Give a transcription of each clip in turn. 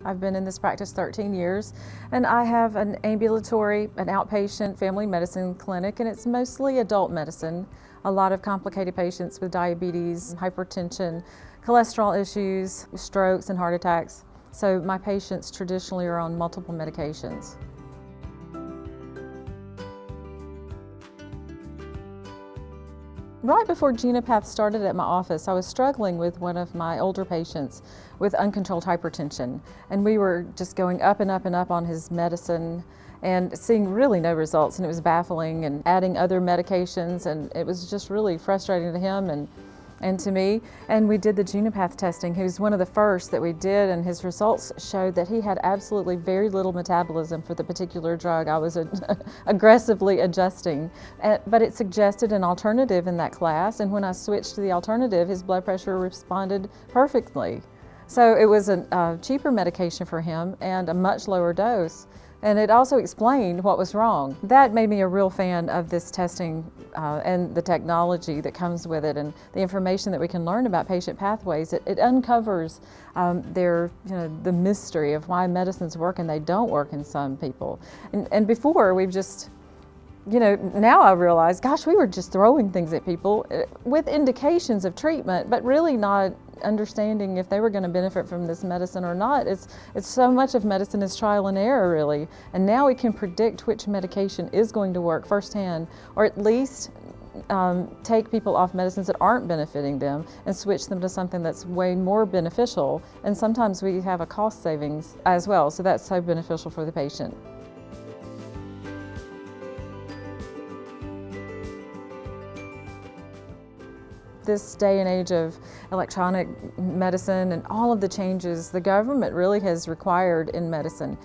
I've been in this practice 13 years, and I have an outpatient family medicine clinic, and it's mostly adult medicine. A lot of complicated patients with diabetes, hypertension, cholesterol issues, strokes, and heart attacks. So my patients traditionally are on multiple medications. Right before GenePath started at my office, I was struggling with one of my older patients with uncontrolled hypertension. And we were just going up and up and up on his medicine and seeing really no results. And it was baffling, and adding other medications, and it was just really frustrating to him and to me. And we did the GenePath testing. He was one of the first that we did, and his results showed that he had absolutely very little metabolism for the particular drug I was aggressively adjusting. But it suggested an alternative in that class, and when I switched to the alternative, his blood pressure responded perfectly. So it was a cheaper medication for him and a much lower dose. And it also explained what was wrong. That made me a real fan of this testing and the technology that comes with it, and the information that we can learn about patient pathways. It uncovers the mystery of why medicines work and they don't work in some people. And before, we've just, now I realize, gosh, we were just throwing things at people with indications of treatment, but really not understanding if they were going to benefit from this medicine or not. It's so much of medicine is trial and error, really. And now we can predict which medication is going to work firsthand, or at least take people off medicines that aren't benefiting them and switch them to something that's way more beneficial. And sometimes we have a cost savings as well, so that's so beneficial for the patient. This day and age of electronic medicine and all of the changes the government really has required in medicine,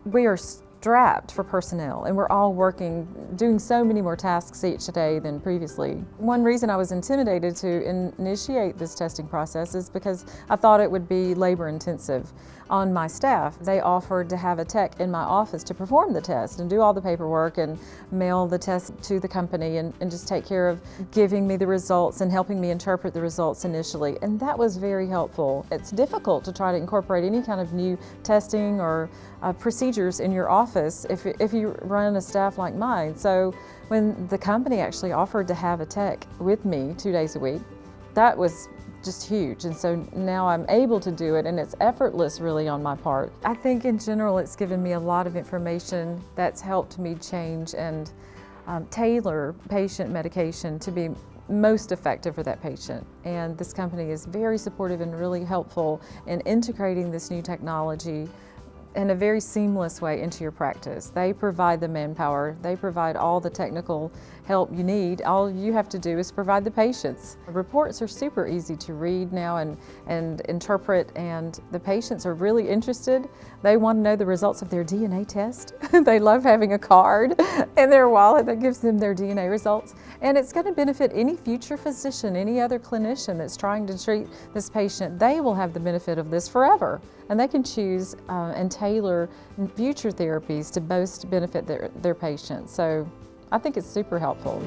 we are strapped for personnel, and we're all working, doing so many more tasks each day than previously. One reason I was intimidated to initiate this testing process is because I thought it would be labor intensive on my staff. They offered to have a tech in my office to perform the test and do all the paperwork and mail the test to the company and just take care of giving me the results and helping me interpret the results initially. And that was very helpful. It's difficult to try to incorporate any kind of new testing or procedures in your office if you run a staff like mine. So when the company actually offered to have a tech with me 2 days a week, that was just huge. And so now I'm able to do it, and it's effortless really on my part. I think in general it's given me a lot of information that's helped me change and tailor patient medication to be most effective for that patient. And this company is very supportive and really helpful in integrating this new technology in a very seamless way into your practice. They provide the manpower, they provide all the technical help you need. All you have to do is provide the patients. The reports are super easy to read now and interpret, and the patients are really interested. They want to know the results of their DNA test. They love having a card in their wallet that gives them their DNA results. And it's going to benefit any future physician, any other clinician that's trying to treat this patient. They will have the benefit of this forever, and they can choose and tailor future therapies to most benefit their patients. So I think it's super helpful.